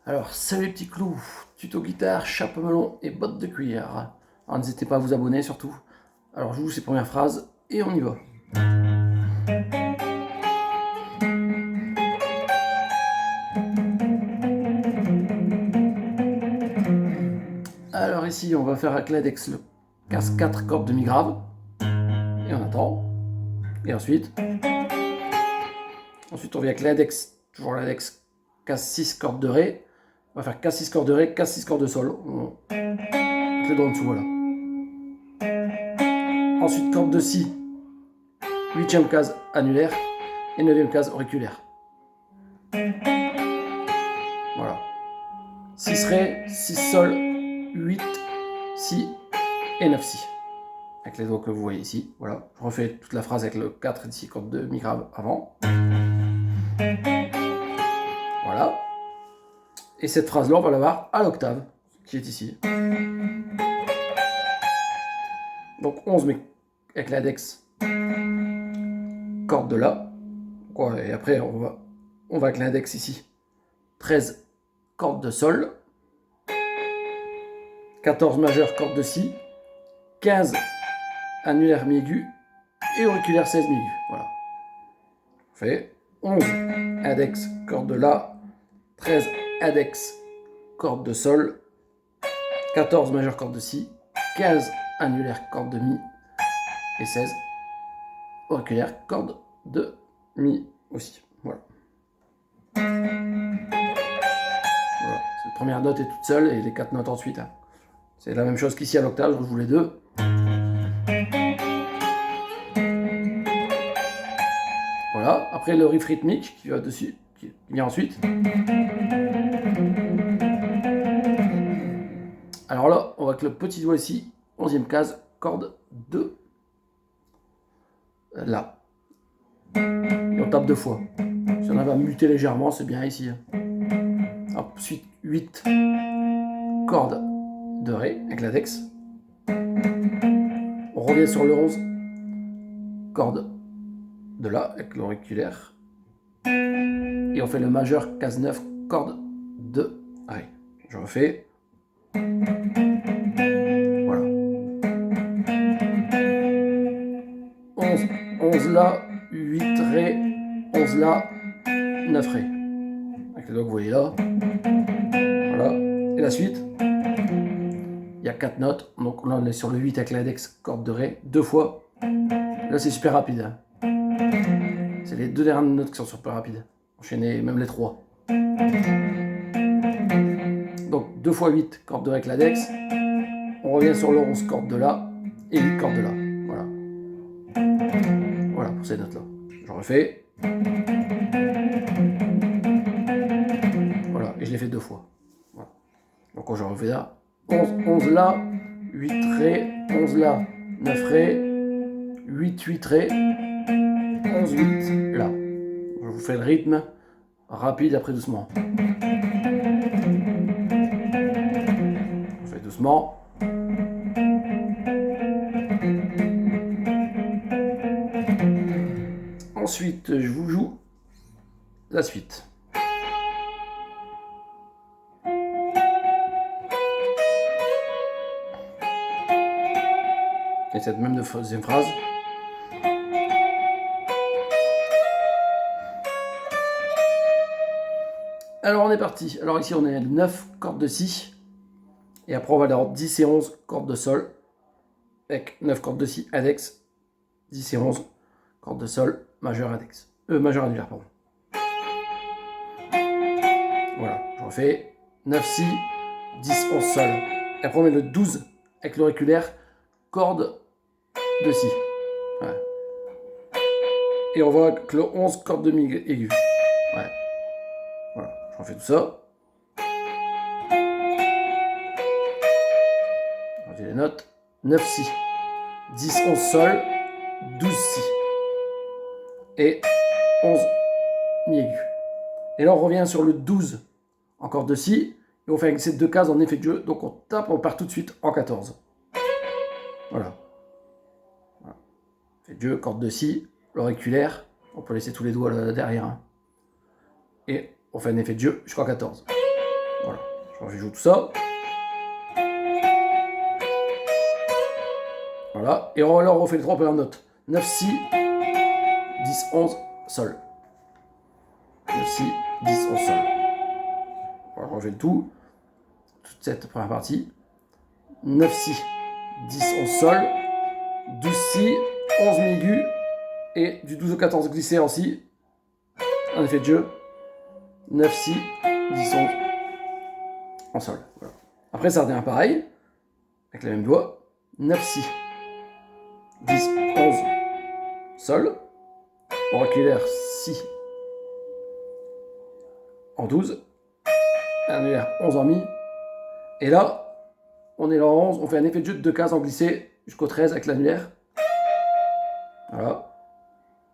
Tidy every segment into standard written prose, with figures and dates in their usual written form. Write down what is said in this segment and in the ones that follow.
Alors, salut les petits clous, tuto guitare, chapeau melon et bottes de cuir. Alors, n'hésitez pas à vous abonner surtout. Alors, je vous joue ces premières phrases et on y va. Alors ici, on va faire avec l'index le casse 4 cordes de mi grave. Et on attend. Et ensuite, on vient avec l'index, toujours l'index casse 6 cordes de ré. On va faire casse 6 cordes de ré, casse 6 cordes de sol. Avec les doigts en dessous, voilà. Ensuite, corde de si, 8e case annulaire et 9e case auriculaire. Voilà. 6 ré, 6 sol, 8 si et 9 si. Avec les doigts que vous voyez ici. Voilà. Je refais toute la phrase avec le 4 et 6 cordes de mi grave avant. Voilà. Et cette phrase-là, on va l'avoir à l'octave, qui est ici. Donc 11, mais avec l'index, corde de la. Et après, on va avec l'index ici. 13, corde de sol. 14 majeur, corde de si. 15, annulaire mi-aigu. Et auriculaire 16 mi-aigu. Voilà. On fait 11, index, corde de la. 13, index, corde de sol. 14, majeur, corde de si. 15, annulaire, corde de mi. Et 16, auriculaire, corde de mi aussi. Voilà. Voilà. Cette première note est toute seule et les 4 notes ensuite. Hein. C'est la même chose qu'ici à l'octave, je vous les deux. Voilà. Après le riff rythmique qui va dessus, qui vient ensuite. Alors là, on va avec le petit doigt ici, 11e case, corde de la. Et on tape 2 fois. Si on avait à muter légèrement, c'est bien ici. Ensuite, 8 cordes de ré avec l'index. On revient sur le 11, corde de la avec l'auriculaire. Et on fait le majeur, case 9, corde de ré. Je refais. Voilà. 11 là, 8 ré, 11 là, 9 ré. Avec les doigts que vous voyez là. Voilà. Et la suite. Il y a 4 notes. Donc là, on est sur le 8 avec l'index, corde de ré, 2 fois. Là, c'est super rapide. Hein. C'est les 2 dernières notes qui sont super rapides. Enchaîner même les 3. Donc 2 fois 8, corde de ré avec l'index. On revient sur le 11, corde de la. Et 8 cordes de la. Voilà. Voilà pour ces notes-là. Je refais. Voilà. Et je l'ai fait 2 fois. Voilà. Donc je refais là. 11 là. 8 ré. 11 là. 9 ré. 8 ré. 11, 8 là. Je vous fais le rythme rapide après doucement. On fait doucement. Ensuite, je vous joue la suite. Et cette même deuxième phrase. Alors on est parti. Alors ici on est 9 cordes de si. Et après on va avoir 10 et 11 cordes de sol. Avec 9 cordes de si, index. 10 et 11 cordes de sol, majeur index. Majeur annulaire, pardon. Voilà, je refais. 9 si, 10, 11 sol. Et après on met le 12 avec l'auriculaire, corde de si. Voilà. Et on voit que le 11 corde de mi aigu. Ouais. Voilà, je refais tout ça. On dit les notes. 9 si, 10, 11 sol, 12 si. Et 11 mi aigu. Et là on revient sur le 12 en corde de si. Et on fait avec ces 2 cases en effet de jeu. Donc on tape, on part tout de suite en 14. Voilà. Effet de jeu, corde de si, l'auriculaire. On peut laisser tous les doigts là derrière. Hein. Et on fait un effet de jeu jusqu'en 14. Voilà, je joue tout ça. Voilà, et là on refait les trois premières notes. 9, Si, 10, 11, Sol. 9, Si, 10, 11, Sol. Voilà, on refait le tout. Toute cette première partie. 9, Si, 10, 11, Sol. 12, Si, 11, Mi aigu. Et du 12 au 14 glissé en Si. En effet de jeu. 9, Si, 10, 11 en Sol. Voilà. Après, ça revient pareil. Avec les mêmes doigts. 9, Si, 10, 11, Sol. Auriculaire, Si en 12. Annulaire, 11 en Mi. Et là, on est là en 11. On fait un effet de jeu de 2 cases en glissé jusqu'au 13 avec l'annulaire. Voilà.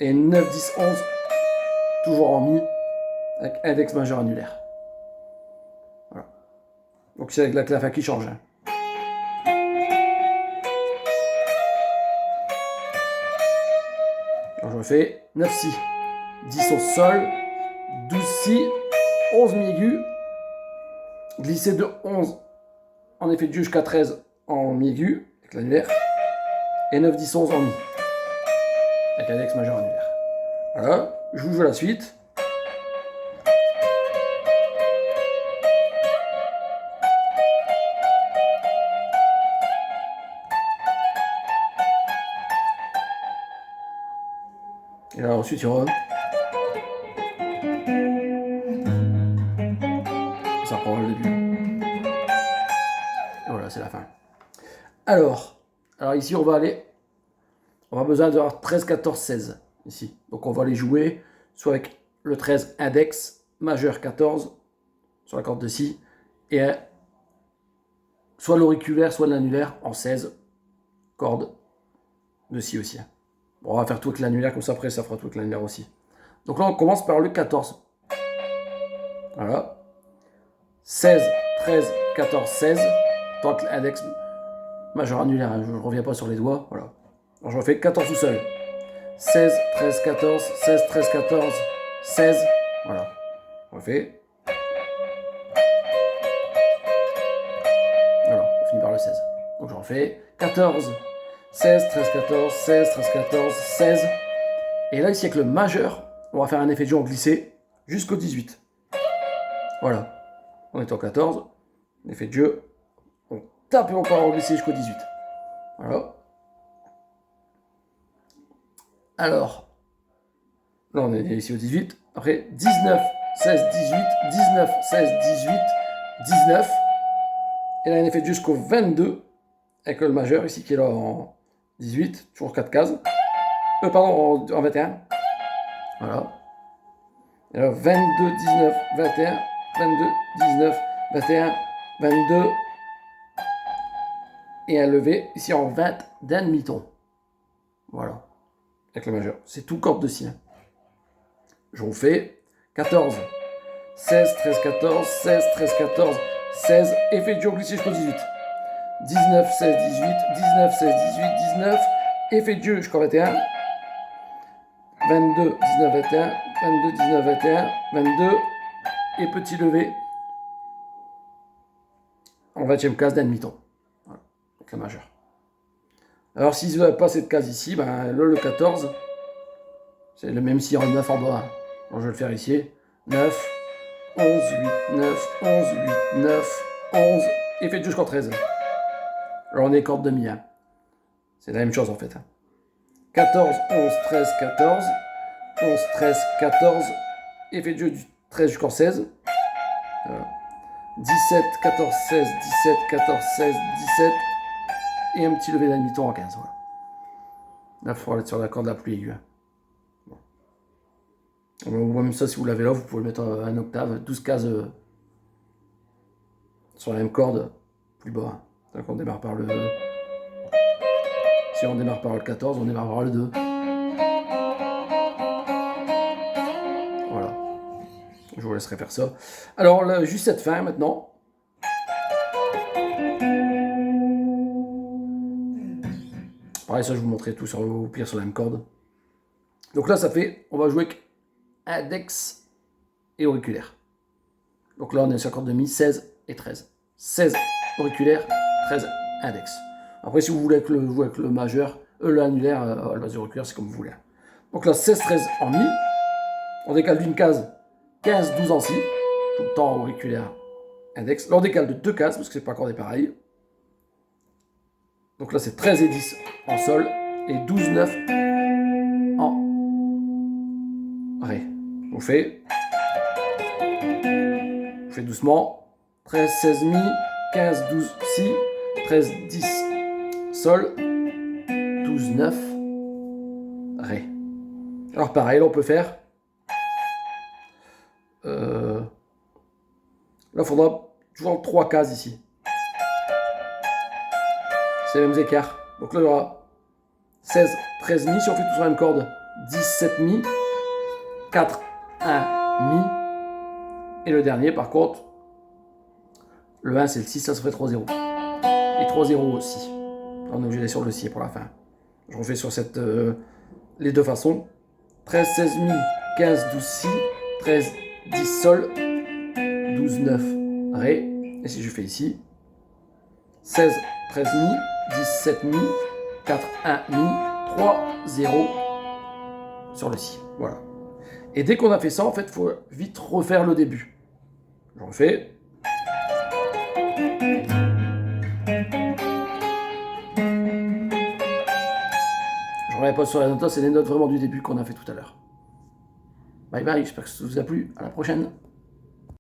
Et 9, 10, 11, toujours en Mi, avec index majeur annulaire. Voilà. Donc c'est avec la clave qui change. Hein. Alors je refais 9 Si, 10 au Sol, 12 Si, 11 Mi aigu, glissé de 11 en effet de jeu jusqu'à 13 en Mi aigu, avec l'annulaire, et 9, 10, 11 en Mi, avec index majeur annulaire. Voilà, je vous joue la suite. Et là ensuite il revient. Ça reprend le début. Et voilà, c'est la fin. Alors ici on va aller. On a besoin d'avoir 13, 14, 16 ici. Donc on va les jouer soit avec le 13 index majeur 14 sur la corde de Si et soit l'auriculaire soit l'annulaire en 16 cordes de Si aussi. Bon, on va faire tout avec l'annulaire comme ça après ça fera tout avec l'annulaire aussi. Donc là on commence par le 14. Voilà. 16, 13, 14, 16. Tant que l'index majeur annulaire, hein, je ne reviens pas sur les doigts. Voilà. Alors je refais 14 tout seul. 16, 13, 14, 16, 13, 14, 16. Voilà. On refait. Voilà, on finit par le 16. Donc je refais 14, 16, 13, 14, 16, 13, 14, 16. Et là, ici avec le majeur, on va faire un effet de jeu en glissé jusqu'au 18. Voilà. On est en 14. Effet de jeu. On tape encore en glissé jusqu'au 18. Voilà. Alors, là on est ici au 18. Après, 19, 16, 18, 19, 16, 18, 19. Et là, un effet de jeu jusqu'au 22. Avec le majeur ici qui est là en 18. Toujours 4 cases. Pardon, en 21. Voilà. Et là, 22, 19, 21, 22, 19, 21, 22. Et un levé ici en 20 d'un demi-ton. Voilà. Avec le majeur. C'est tout corde de Si. Hein. Je vous fais 14, 16, 13, 14, 16, 13, 14, 16. Effet de jeu glissé jusqu'au 18. 19, 16, 18, 19, 16, 18, 19. Effet de jeu jusqu'au 21. 22, 19, 21, 22, 19, 21, 22. Et petit levé en 20e case d'un demi-ton. Voilà. Avec la majeure. Alors, si vous n'avez pas cette case ici, ben, le 14, c'est le même si en 9 en bas. Donc, je vais le faire ici. 9, 11, 8, 9, 11, 8, 9, 11. Et faites jusqu'en 13. Alors, on est corde demi. Hein. C'est la même chose en fait. 14, 11, 13, 14. 11, 13, 14. Effet de jeu du 13 jusqu'en 16. Voilà. 17, 14, 16, 17, 14, 16, 17. Et un petit levé d'un demi-ton en 15. Voilà. Là, il faudra être sur la corde la plus aiguë. Bon. Même ça, si vous l'avez là, vous pouvez le mettre à un octave, 12 cases sur la même corde, plus bas. Donc on démarre par le. Si on démarre par le 14, on démarre par le 2. Voilà. Je vous laisserai faire ça. Alors, là, juste cette fin maintenant. Pareil, ça, je vous montrerai tout au pire sur la même corde. Donc là, ça fait. On va jouer avec index et auriculaire. Donc là, on est sur accord de mi, 16 et 13. 16 auriculaire, 13 index. Après, si vous voulez avec le majeur, l'annulaire, le base auriculaire, c'est comme vous voulez. Donc là, 16, 13 en mi. On décale d'une case, 15, 12 en si. Tout le temps auriculaire, index. Là, on décale de 2 cases, parce que c'est pas accordé pareil. Donc là, c'est 13 et 10 en sol, et 12, 9 en ré. On fait doucement. 13, 16 mi, 15, 12 si, 13, 10 sol, 12, 9 ré. Alors pareil, là on peut faire. Là, il faudra toujours 3 cases ici. C'est les mêmes écarts. Donc là, il y aura 16, 13 mi. Si on fait tout sur la même corde, 17 mi, 4, 1 mi. Et le dernier, par contre, le 1 c'est le 6, ça se ferait 3, 0. Et 3, 0 aussi. On est obligé d'aller sur le si pour la fin. Je refais sur les deux façons. 13, 16 mi, 15, 12 si, 13, 10 sol, 12, 9 ré. Et si je fais ici, 16, 13 mi, 17 mi, 4, 1 mi, 3, 0 sur le si. Voilà. Et dès qu'on a fait ça, en fait, il faut vite refaire le début. Je refais. Je reviens pas sur les notes, c'est les notes vraiment du début qu'on a fait tout à l'heure. Bye bye, j'espère que ça vous a plu. À la prochaine.